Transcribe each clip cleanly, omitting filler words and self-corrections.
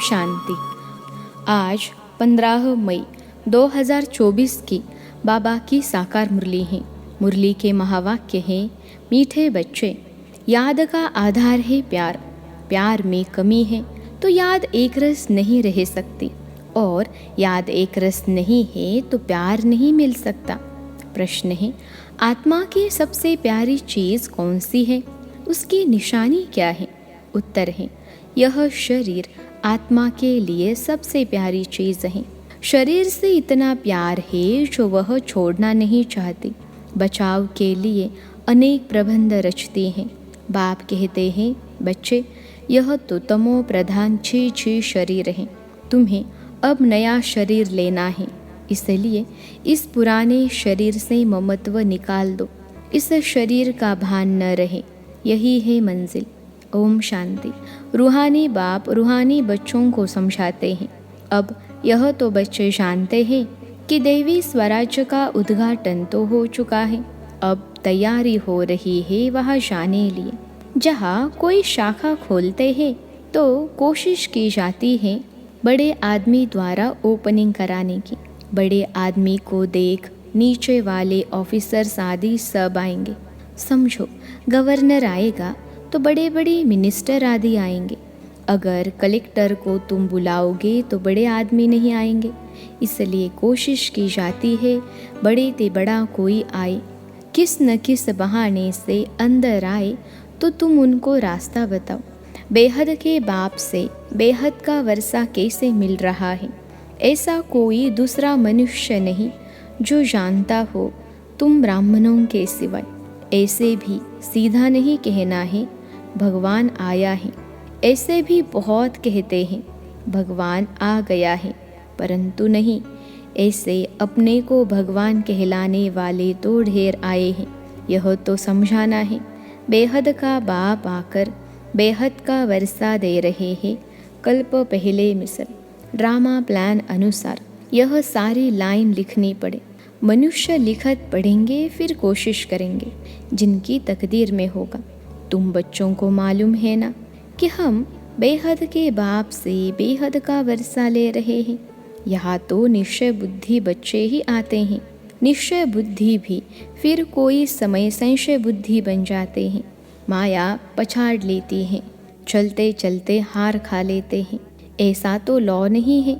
शांति। आज 15 मई 2024 की बाबा की साकार मुरली है। मुरली के महावाक्य हैं, मीठे बच्चे, याद का आधार है प्यार। प्यार में कमी है तो याद एक रस नहीं रह सकती, और याद एक रस नहीं है तो प्यार नहीं मिल सकता। प्रश्न है, आत्मा की सबसे प्यारी चीज़ कौन सी है? उसकी निशानी क्या है? उत्तर है, यह शरीर आत्मा के लिए सबसे प्यारी चीज़ है। शरीर से इतना प्यार है जो वह छोड़ना नहीं चाहती। बचाव के लिए अनेक प्रबंध रचती हैं। बाप कहते हैं, बच्चे, यह तो तमो प्रधान छी शरीर है। तुम्हें अब नया शरीर लेना है, इसलिए इस पुराने शरीर से ममत्व निकाल दो। इस शरीर का भान न रहे, यही है मंजिल। ओम शांति। रूहानी बाप रूहानी बच्चों को समझाते हैं। अब यह तो बच्चे जानते हैं कि देवी स्वराज्य का उद्घाटन तो हो चुका है। अब तैयारी हो रही है वहाँ जाने लिए। जहाँ कोई शाखा खोलते हैं तो कोशिश की जाती है बड़े आदमी द्वारा ओपनिंग कराने की। बड़े आदमी को देख नीचे वाले ऑफिसर्स आदि सब आएंगे। समझो, गवर्नर आएगा तो बड़े बड़े मिनिस्टर आदि आएंगे। अगर कलेक्टर को तुम बुलाओगे तो बड़े आदमी नहीं आएंगे। इसलिए कोशिश की जाती है बड़े ते बड़ा कोई आए, किस न किस बहाने से अंदर आए तो तुम उनको रास्ता बताओ। बेहद के बाप से बेहद का वर्षा कैसे मिल रहा है, ऐसा कोई दूसरा मनुष्य नहीं जो जानता हो तुम ब्राह्मणों के सिवाय। ऐसे भी सीधा नहीं कहना है भगवान आया है, ऐसे भी बहुत कहते हैं भगवान आ गया है, परंतु नहीं, ऐसे अपने को भगवान कहलाने वाले तो ढेर आए हैं। यह तो समझाना है बेहद का बाप आकर बेहद का वर्षा दे रहे हैं। कल्प पहले मिसल ड्रामा प्लान अनुसार यह सारी लाइन लिखनी पड़े। मनुष्य लिखत पढ़ेंगे फिर कोशिश करेंगे, जिनकी तकदीर में होगा। तुम बच्चों को मालूम है ना कि हम बेहद के बाप से बेहद का वर्षा ले रहे हैं। यहाँ तो निश्चय बुद्धि बच्चे ही आते हैं। निश्चय बुद्धि भी फिर कोई समय संशय बुद्धि बन जाते हैं। माया पछाड़ लेती है, चलते चलते हार खा लेते हैं। ऐसा तो लौ नहीं है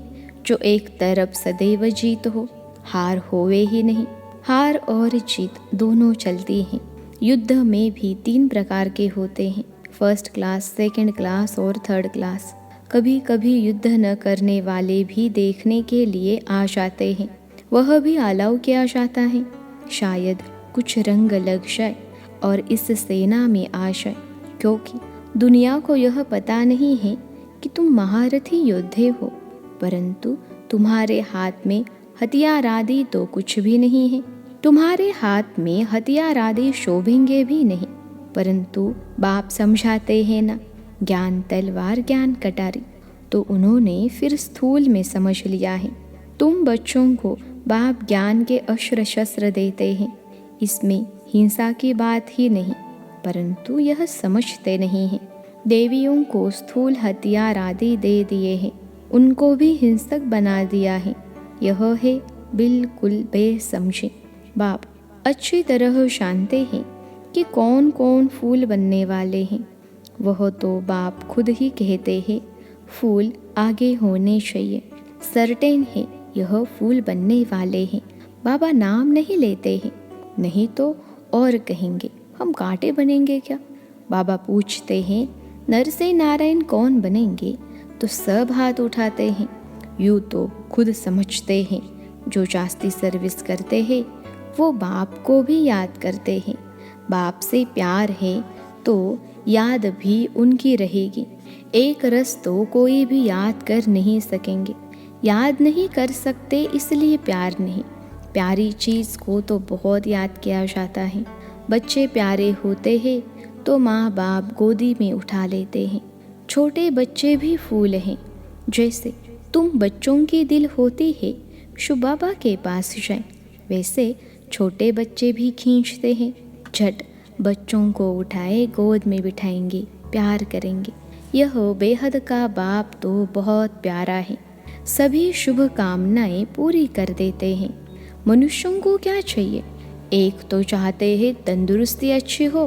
जो एक तरफ सदैव जीत हो, हार होवे ही नहीं। हार और जीत दोनों चलती हैं। युद्ध में भी 3 प्रकार के होते हैं, फर्स्ट क्लास, सेकंड क्लास और थर्ड क्लास। कभी कभी युद्ध न करने वाले भी देखने के लिए आ जाते हैं, वह भी अलाउ किया जाता है। शायद कुछ रंग लग जाए और इस सेना में आ जाए, क्योंकि दुनिया को यह पता नहीं है कि तुम महारथी योद्धे हो, परंतु तुम्हारे हाथ में हथियार आदि तो कुछ भी नहीं है। तुम्हारे हाथ में हथियार आदि शोभेंगे भी नहीं, परंतु बाप समझाते हैं ना, ज्ञान तलवार ज्ञान कटारी। तो उन्होंने फिर स्थूल में समझ लिया है। तुम बच्चों को बाप ज्ञान के अस्त्र शस्त्र देते हैं, इसमें हिंसा की बात ही नहीं, परंतु यह समझते नहीं हैं। देवियों को स्थूल हथियार आदि दे दिए हैं, उनको भी हिंसक बना दिया है। यह है बिल्कुल बेसमझे। बाप अच्छी तरह जानते हैं कि कौन कौन फूल बनने वाले हैं। वह तो बाप खुद ही कहते हैं फूल आगे होने चाहिए। सर्टेन है यह फूल बनने वाले हैं। बाबा नाम नहीं लेते हैं, नहीं तो और कहेंगे हम कांटे बनेंगे क्या। बाबा पूछते हैं नर से नारायण कौन बनेंगे, तो सब हाथ उठाते हैं। यूँ तो खुद समझते हैं जो जास्ती सर्विस करते हैं वो बाप को भी याद करते हैं। बाप से प्यार है तो याद भी उनकी रहेगी। एक रस तो कोई भी याद कर नहीं सकेंगे। याद नहीं कर सकते इसलिए प्यार नहीं। प्यारी चीज़ को तो बहुत याद किया जाता है। बच्चे प्यारे होते हैं तो माँ बाप गोदी में उठा लेते हैं। छोटे बच्चे भी फूल हैं। जैसे तुम बच्चों की दिल होती है शु बाबा के पास जाए, वैसे छोटे बच्चे भी खींचते हैं। झट बच्चों को उठाए गोद में बिठाएंगे, प्यार करेंगे। यह बेहद का बाप तो बहुत प्यारा है, सभी शुभ कामनाएं पूरी कर देते हैं। मनुष्यों को क्या चाहिए? एक तो चाहते हैं तंदुरुस्ती अच्छी हो,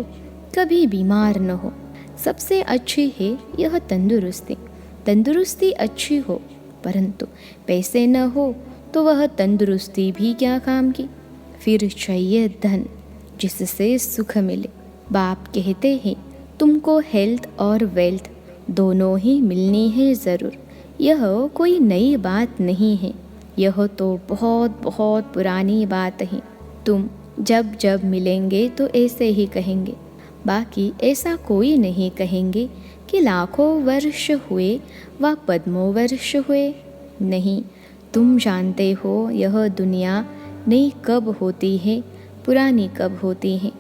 कभी बीमार न हो। सबसे अच्छी है यह तंदुरुस्ती। तंदुरुस्ती अच्छी हो परंतु पैसे न हो तो वह तंदुरुस्ती भी क्या काम की। फिर चाहिए धन, जिससे सुख मिले। बाप कहते हैं तुमको हेल्थ और वेल्थ दोनों ही मिलनी है ज़रूर। यह कोई नई बात नहीं है, यह तो बहुत बहुत पुरानी बात है। तुम जब जब मिलेंगे तो ऐसे ही कहेंगे, बाकी ऐसा कोई नहीं कहेंगे कि लाखों वर्ष हुए व पद्मों वर्ष हुए। नहीं, तुम जानते हो यह दुनिया नई कब होती है, पुरानी कब होती है।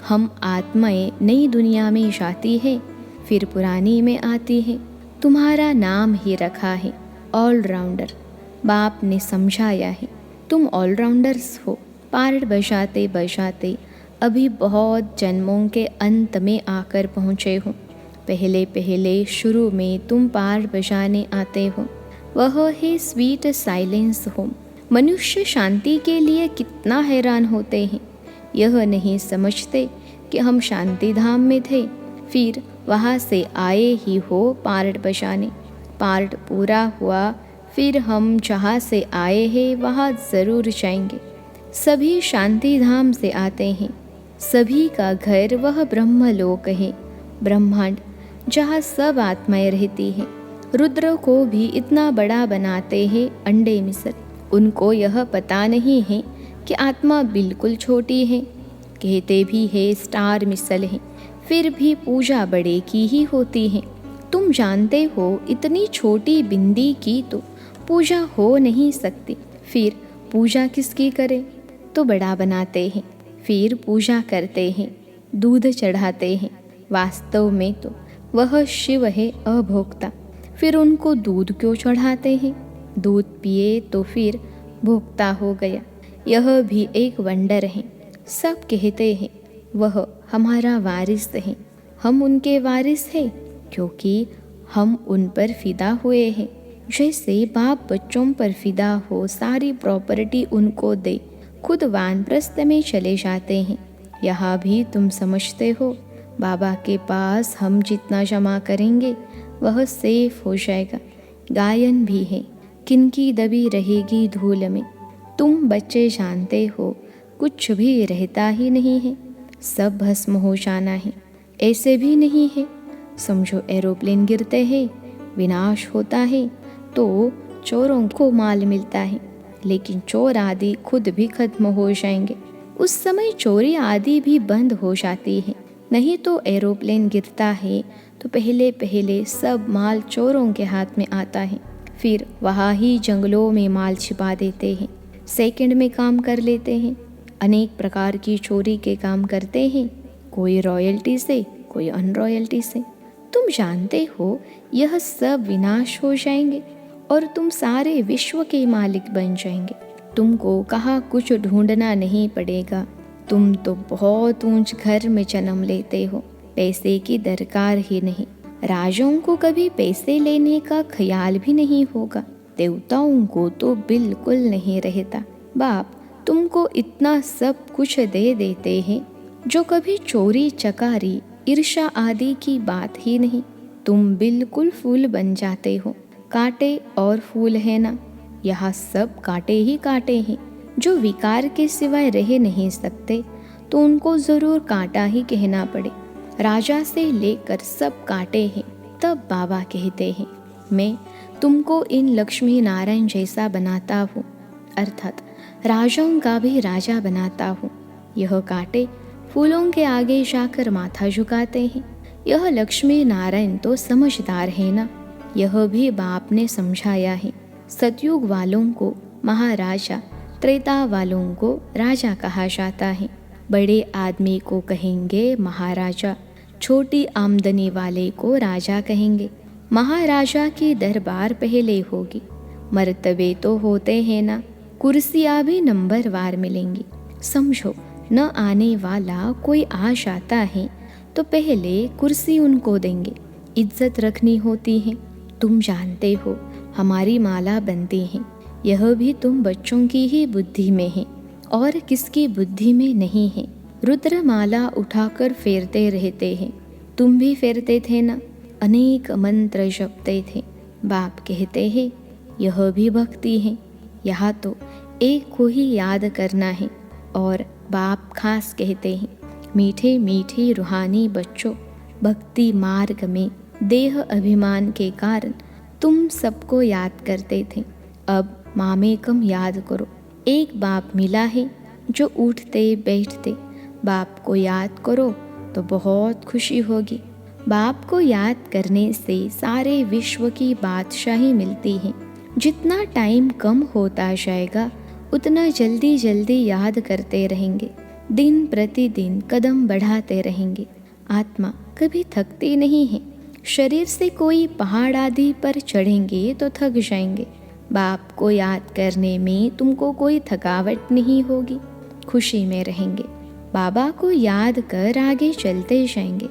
हम आत्माएं नई दुनिया में जाती है, फिर पुरानी में आती है। तुम्हारा नाम ही रखा है ऑलराउंडर। बाप ने समझाया है तुम ऑलराउंडर्स हो। पार्ट बजाते बजाते अभी बहुत जन्मों के अंत में आकर पहुँचे हो। पहले पहले शुरू में तुम पार्ट बजाने आते हो, वह है स्वीट साइलेंस होम। मनुष्य शांति के लिए कितना हैरान होते हैं। यह नहीं समझते कि हम शांति धाम में थे, फिर वहाँ से आए ही हो पार्ट बजाने। पार्ट पूरा हुआ, फिर हम जहाँ से आए हैं वहाँ ज़रूर जाएंगे। सभी शांति धाम से आते हैं। सभी का घर वह ब्रह्मलोक है, ब्रह्मांड, जहाँ सब आत्माएं रहती हैं। रुद्र को भी इतना बड़ा बनाते हैं अंडे मिसल। उनको यह पता नहीं है कि आत्मा बिल्कुल छोटी है। कहते भी है स्टार मिसल है, फिर भी पूजा बड़े की ही होती है। तुम जानते हो इतनी छोटी बिंदी की तो पूजा हो नहीं सकती। फिर पूजा किसकी करें? तो बड़ा बनाते हैं, फिर पूजा करते हैं, दूध चढ़ाते हैं। वास्तव में तो वह शिव है अभोक्ता, फिर उनको दूध क्यों चढ़ाते हैं? दूध पिए तो फिर भोक्ता हो गया। यह भी एक वंडर है। सब कहते हैं वह हमारा वारिस है। हम उनके वारिस हैं क्योंकि हम उन पर फिदा हुए हैं। जैसे बाप बच्चों पर फिदा हो, सारी प्रॉपर्टी उनको दे, खुद वानप्रस्थ में चले जाते हैं। यहाँ भी तुम समझते हो बाबा के पास हम जितना जमा करेंगे वह सेफ हो जाएगा। गायन भी है, किनकी दबी रहेगी धूल में। तुम बच्चे जानते हो कुछ भी रहता ही नहीं है, सब भस्म हो जाना है। ऐसे भी नहीं है, समझो एरोप्लेन गिरते हैं, विनाश होता है तो चोरों को माल मिलता है, लेकिन चोर आदि खुद भी खत्म हो जाएंगे। उस समय चोरी आदि भी बंद हो जाती है। नहीं तो एरोप्लेन गिरता है तो पहले पहले सब माल चोरों के हाथ में आता है, फिर वहाँ ही जंगलों में माल छिपा देते हैं। सेकंड में काम कर लेते हैं, अनेक प्रकार की चोरी के काम करते हैं, कोई रॉयल्टी से, कोई अनरॉयल्टी से। तुम जानते हो यह सब विनाश हो जाएंगे और तुम सारे विश्व के मालिक बन जाएंगे। तुमको कहाँ कुछ ढूंढना नहीं पड़ेगा। तुम तो बहुत ऊंच घर में जन्म लेते हो, पैसे की दरकार ही नहीं। राजाओं को कभी पैसे लेने का ख्याल भी नहीं होगा, देवताओं को तो बिल्कुल नहीं रहता। बाप तुमको इतना सब कुछ दे देते हैं जो कभी चोरी चकारी ईर्ष्या आदि की बात ही नहीं। तुम बिल्कुल फूल बन जाते हो। कांटे और फूल है ना, यहाँ सब कांटे ही कांटे हैं। जो विकार के सिवाय रह नहीं सकते तो उनको ज़रूर कांटा ही कहना पड़े। राजा से लेकर सब कांटे हैं। तब बाबा कहते हैं मैं तुमको इन लक्ष्मी नारायण जैसा बनाता हूँ, अर्थात राजाओं का भी राजा बनाता हूँ। यह कांटे फूलों के आगे जाकर माथा झुकाते हैं। यह लक्ष्मी नारायण तो समझदार है ना, यह भी बाप ने समझाया है। सतयुग वालों को महाराजा, त्रेता वालों को राजा कहा जाता है। बड़े आदमी को कहेंगे महाराजा, छोटी आमदनी वाले को राजा कहेंगे। महाराजा की दरबार पहले होगी। मर्तबे तो होते हैं ना, कुर्सियाँ भी नंबरवार मिलेंगी। समझो न आने वाला कोई आ जाता है तो पहले कुर्सी उनको देंगे, इज्जत रखनी होती है। तुम जानते हो हमारी माला बनती है, यह भी तुम बच्चों की ही बुद्धि में है और किसकी बुद्धि में नहीं है। रुद्र माला उठाकर फेरते रहते हैं, तुम भी फेरते थे ना, अनेक मंत्र जपते थे। बाप कहते हैं यह भी भक्ति है। यहाँ तो एक को ही याद करना है। और बाप खास कहते हैं मीठे मीठे रूहानी बच्चों, भक्ति मार्ग में देह अभिमान के कारण तुम सबको याद करते थे, अब मामेकम याद करो। एक बाप मिला है जो उठते बैठते बाप को याद करो तो बहुत खुशी होगी। बाप को याद करने से सारे विश्व की बादशाही मिलती है। जितना टाइम कम होता जाएगा उतना जल्दी जल्दी याद करते रहेंगे, दिन प्रतिदिन कदम बढ़ाते रहेंगे। आत्मा कभी थकती नहीं है। शरीर से कोई पहाड़ आदि पर चढ़ेंगे तो थक जाएंगे, बाप को याद करने में तुमको कोई थकावट नहीं होगी, खुशी में रहेंगे। बाबा को याद कर आगे चलते जाएंगे।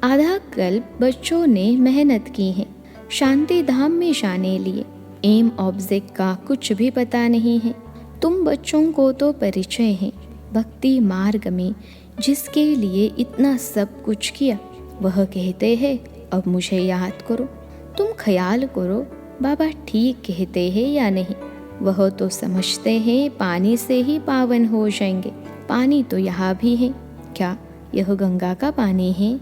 आधा कल्प बच्चों ने मेहनत की है शांति धाम में जाने लिए। एम ऑब्जेक्ट का कुछ भी पता नहीं है। तुम बच्चों को तो परिचय है भक्ति मार्ग में, जिसके लिए इतना सब कुछ किया वह कहते हैं अब मुझे याद करो। तुम ख्याल करो बाबा ठीक कहते हैं या नहीं। वह तो समझते हैं पानी से ही पावन हो जाएंगे। पानी तो यहाँ भी है, क्या यह गंगा का पानी है?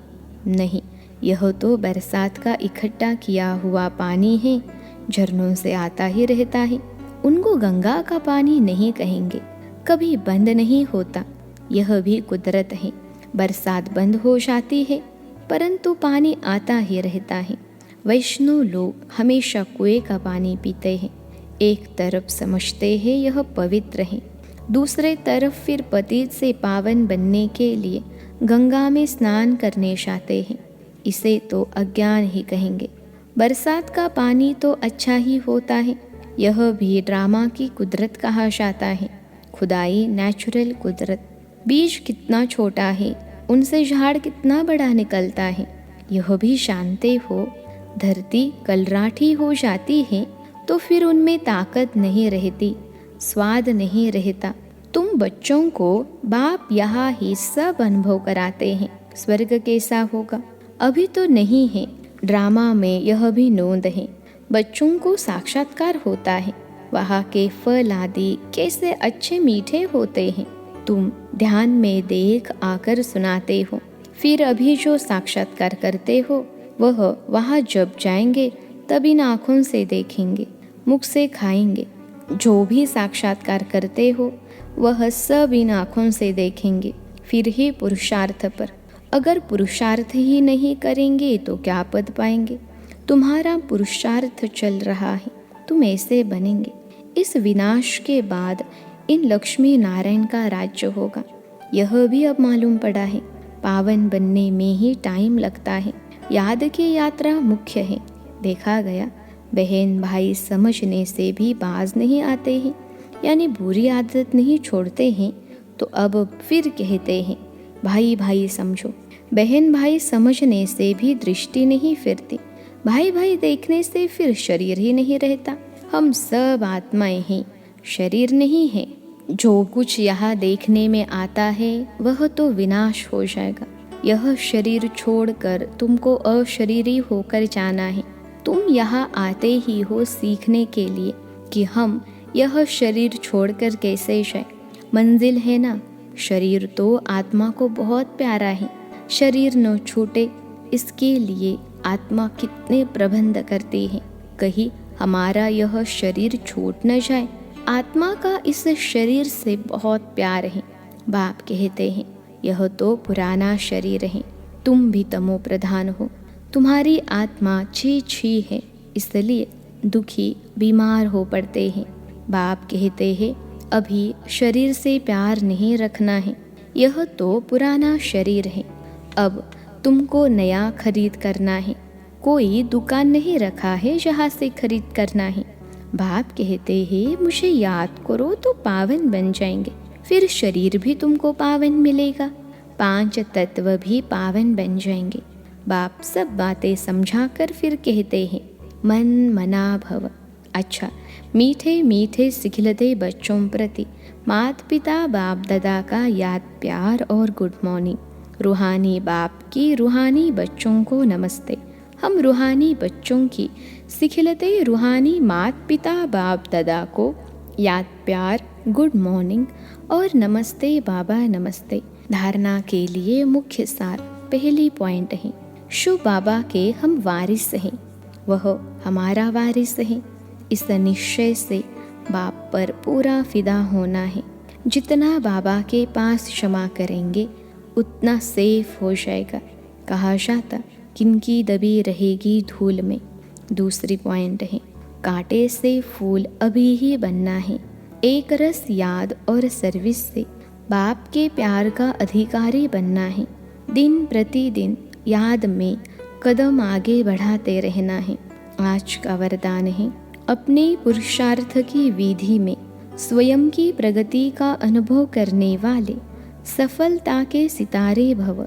नहीं, यह तो बरसात का इकट्ठा किया हुआ पानी है, झरनों से आता ही रहता है। उनको गंगा का पानी नहीं कहेंगे, कभी बंद नहीं होता। यह भी कुदरत है, बरसात बंद हो जाती है परंतु पानी आता ही रहता है। वैष्णव लोग हमेशा कुएं का पानी पीते हैं। एक तरफ समझते हैं यह पवित्र है, दूसरे तरफ फिर पतित से पावन बनने के लिए गंगा में स्नान करने जाते हैं। इसे तो अज्ञान ही कहेंगे। बरसात का पानी तो अच्छा ही होता है, यह भी ड्रामा की कुदरत कहा जाता है। खुदाई नेचुरल कुदरत। बीज कितना छोटा है, उनसे झाड़ कितना बड़ा निकलता है, यह भी जानते हो। धरती कलराठी हो जाती है तो फिर उनमें ताकत नहीं रहती, स्वाद नहीं रहता। तुम बच्चों को बाप यहाँ ही सब अनुभव कराते हैं स्वर्ग कैसा होगा। अभी तो नहीं है, ड्रामा में यह भी नोंद है। बच्चों को साक्षात्कार होता है, वहाँ के फल आदि कैसे अच्छे मीठे होते हैं। तुम ध्यान में देख आकर सुनाते हो, फिर अभी जो साक्षात्कार करते हो वह वहाँ जब जाएंगे तब इन आँखों से देखेंगे, मुख से खाएंगे। जो भी साक्षात्कार करते हो वह सब इन आँखों से देखेंगे, फिर ही पुरुषार्थ पर। अगर पुरुषार्थ ही नहीं करेंगे तो क्या पद पाएंगे। तुम्हारा पुरुषार्थ चल रहा है, तुम ऐसे बनेंगे। इस विनाश के बाद इन लक्ष्मी नारायण का राज्य होगा, यह भी अब मालूम पड़ा है। पावन बनने में ही टाइम लगता है, याद की यात्रा मुख्य है। देखा गया बहन भाई समझने से भी बाज नहीं आते हैं, यानी बुरी आदत नहीं छोड़ते हैं। तो अब फिर कहते हैं भाई भाई समझो। बहन भाई समझने से भी दृष्टि नहीं फिरती, भाई भाई देखने से फिर शरीर ही नहीं रहता। हम सब आत्माएं हैं, शरीर नहीं है। जो कुछ यहाँ देखने में आता है वह तो विनाश हो जाएगा। यह शरीर छोड़कर तुमको अशरीरी होकर जाना है। तुम यहाँ आते ही हो सीखने के लिए कि हम यह शरीर छोड़कर कैसे जाए। मंजिल है ना, शरीर तो आत्मा को बहुत प्यारा है, शरीर न छूटे इसके लिए आत्मा कितने प्रबंध करती है। कहीं हमारा यह शरीर छूट न जाए। आत्मा का इस शरीर से बहुत प्यार है। बाप कहते हैं यह तो पुराना शरीर है, तुम भी तमो प्रधान हो। तुम्हारी आत्मा छी छी है, इसलिए दुखी बीमार हो पड़ते हैं। बाप कहते हैं अभी शरीर से प्यार नहीं रखना है, यह तो पुराना शरीर है। अब तुमको नया खरीद करना है। कोई दुकान नहीं रखा है जहाँ से खरीद करना है। बाप कहते हैं मुझे याद करो तो पावन बन जाएंगे, फिर शरीर भी तुमको पावन मिलेगा, 5 तत्व भी पावन बन जाएंगे। बाप सब बातें समझा कर फिर कहते हैं, मन मना भव। अच्छा, मीठे मीठे सिखिलते बच्चों प्रति माता पिता बाप दादा का याद प्यार और गुड मॉर्निंग। रूहानी बाप की रूहानी बच्चों को नमस्ते। हम रूहानी बच्चों की सिखिलते रूहानी माता पिता बाप दादा को याद प्यार, गुड मॉर्निंग और नमस्ते बाबा नमस्ते। धारणा के लिए मुख्य सार पहली पॉइंट है, शुभ बाबा के हम वारिस हैं, वह हमारा वारिस है। इस निश्चय से बाप पर पूरा फिदा होना है। जितना बाबा के पास क्षमा करेंगे उतना सेफ हो जाएगा। कहा जाता, किनकी दबी रहेगी धूल में। दूसरी पॉइंट है, कांटे से फूल अभी ही बनना है। एक रस याद और सर्विस से बाप के प्यार का अधिकारी बनना है। दिन प्रतिदिन याद में कदम आगे बढ़ाते रहना है। आज का वरदान है, अपने पुरुषार्थ की विधि में स्वयं की प्रगति का अनुभव करने वाले सफलता के सितारे भव।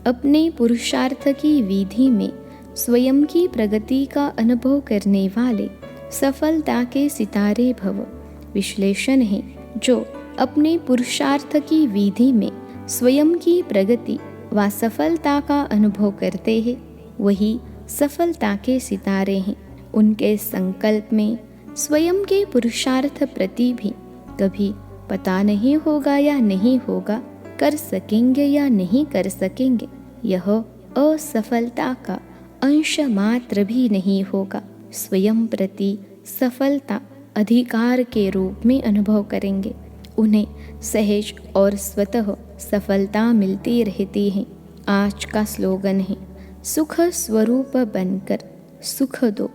अपने पुरुषार्थ की विधि में स्वयं की प्रगति का अनुभव करने वाले सफलता के सितारे भव। विश्लेषण है, जो अपने पुरुषार्थ की विधि में स्वयं की प्रगति व सफलता का अनुभव करते हैं, वही सफलता के सितारे हैं। उनके संकल्प में स्वयं के पुरुषार्थ प्रति भी कभी पता नहीं होगा या नहीं होगा, कर सकेंगे या नहीं कर सकेंगे, यह असफलता का अंश मात्र भी नहीं होगा। स्वयं प्रति सफलता अधिकार के रूप में अनुभव करेंगे। उन्हें सहज और स्वतः सफलता मिलती रहती है। आज का स्लोगन है, सुख स्वरूप बनकर सुख दो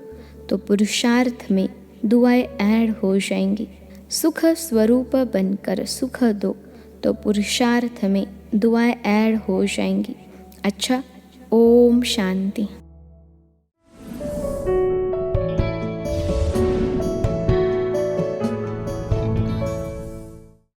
तो पुरुषार्थ में दुआएं ऐड हो जाएंगी। सुख स्वरूप बनकर सुख दो तो पुरुषार्थ में दुआएं ऐड हो जाएंगी। अच्छा, ओम शांति।